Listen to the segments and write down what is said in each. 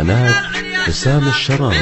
قناة حسام الشراوي.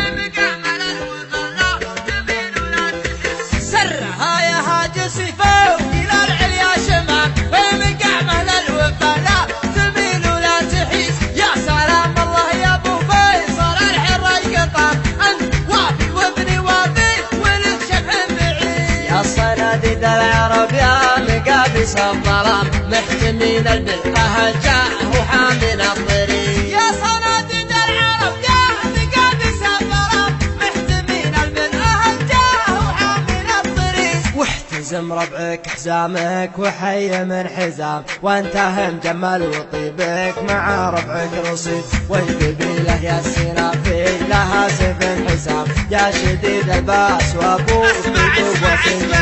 سرها يا هاجسي فوق إلى العليا شمال، ومقامه للوفا لا تميل ولا تحيد. يا سلام الله يا ابو فيصل الحر القطار، انت وافي وابني وافي ولد شبح بعيد. يا صناديد العرب يا مقابس الظلام، محتمين البلقه جاء وحامل الطريق. يا صناديد العرب يا مقابس الظلام، محتمين البلقه جاء وحامل الطريق. واحتزم ربعك حزامك وحي من حزام، وانتهى مجمل وطيبك مع ربعك رصيد. والقبيله يا السنافي لها سيف حسام، يا شديد الباس وابوك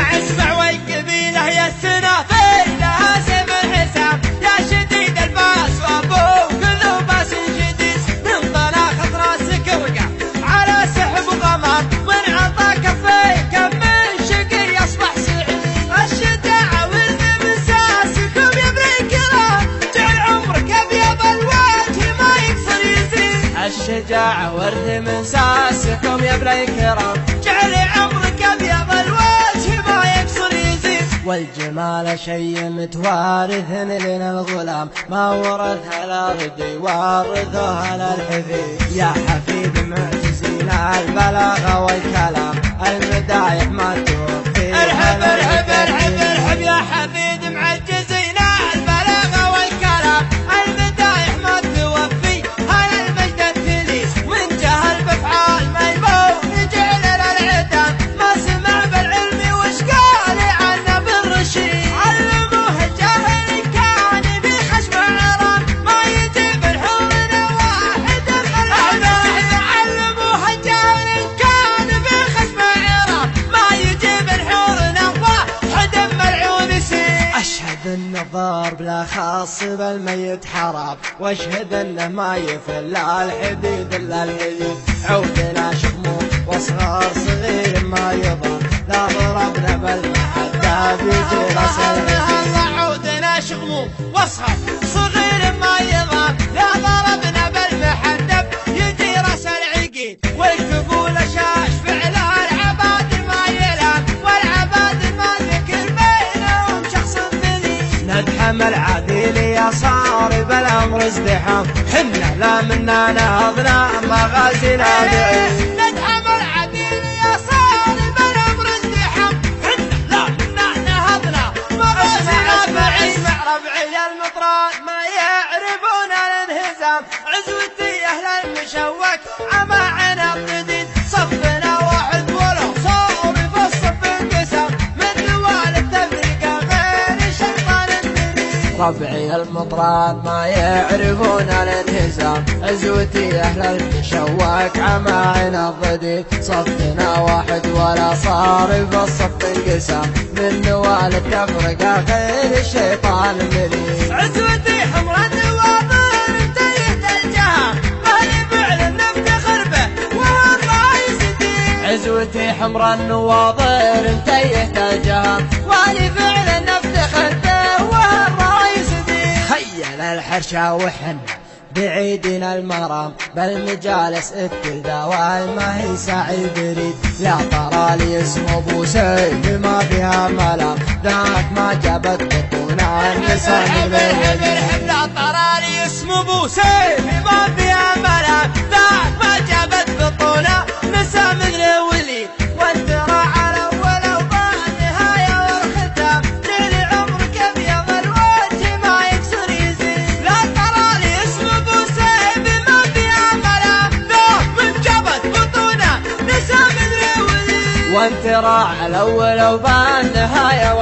اسمع والقبيله يا السنافي لها سيف حسام، يا شديد الباس وابوك ذو باس شديد. من طلاق راسك وقع على سحب ضمان، من عطى كفيك من شقي يصبح سعيد. الشجاعة ورد مساسكم يا ابن الكرام، جعل عمرك ابيض الوجه ما يكسر يزيد. الشجاعة ورد مساسكم يا ابن الكرام، جعل عمرك ابيض الوجه ما يكسر يزيد. والجمال شيء متوارث لنا الغلام، ما ورثها الارض يورثها للحفيد. يا حفيد معجزين البلاغه والكلام، المدايح ما توفي. ارحب ارحب ارحب ارحب يا حفيد معجزين البلاغه والكلام، المدايح ما توفي. هل المجد التلي من جهل بافعال ميمون يجعل للعدام، ما سمع بالعلم وش قال عنه بالرشيد. علموه الجاهل كان في خشم عرام، ما يجيب الحور واحد العباد. علموه الجاهل كان في خشم عرام، ما يجيب الحور واحد ملعون سيد. اشهد ان الضرب بلا خاص بالميت حرام، واشهد انه ما يفل الحديد الا الحديد. عودنا شموم واصغر صغير ما يضر، لا ضربنا بالمحدة بيجي راس العقيد. عودنا شموم واصغر صغير ما يضر، لا ضربنا بالمحدة يجي راس العقيد. والكفول شاش فعل العباد ما يلام، والعباد ما ذكر بينهم شخص ثاني. ندحم العديل يا صار بالامر ازدحام، حنا لا منا نهضنا مغازينا بعيد. ندحم العديل يا صار بالامر ازدحام، حنا لا منا نهضنا مغازينا بعيد. اسمع ربعي المطران ما يعرفون الانهزام، عزوتي اهل المشوك عماعنا الجديد. صفنا واحد ولو صار في الصف انقسام، من دوال التفرقه غير شيطان الدنيا. ربعي المطران ما يعرفون الانهزام، عزوتي اهل المشوك عماعنا الضديد. صفنا واحد ولا صار في الصف انقسام، من نوال التفرقه غير الشيطان المريد. عزوتي حمر النواظر انتهت الجهه، مالي فعل نفتخر به وهو الرايس دين. عزوتي حمر النواظر انتهت الجهه، مالي فعل نفتخر به وهو الرايس دين. خيل الحرشة وحنا بعيدنا المرام، بالمجالس اكل دوال ما هي سعي بريد. لا ترى لي اسم ابو سيف ما فيها ملام، ذاك ما جابت بطونا النساء من الولي. لا ترى لي اسم ابو سيف ما فيها ملام، ذاك ما جابت بطونا نساء من الولي. وانت راعى الاول وبالنهايه والختام، طول عمرك ابيض الوجه ما يكسر يزيد. لا ترى لي اسم ابو سيف ما فيها ملام، ذاك من جابت بطونا نساء من الولي. وانت راعى الاول وبالنهايه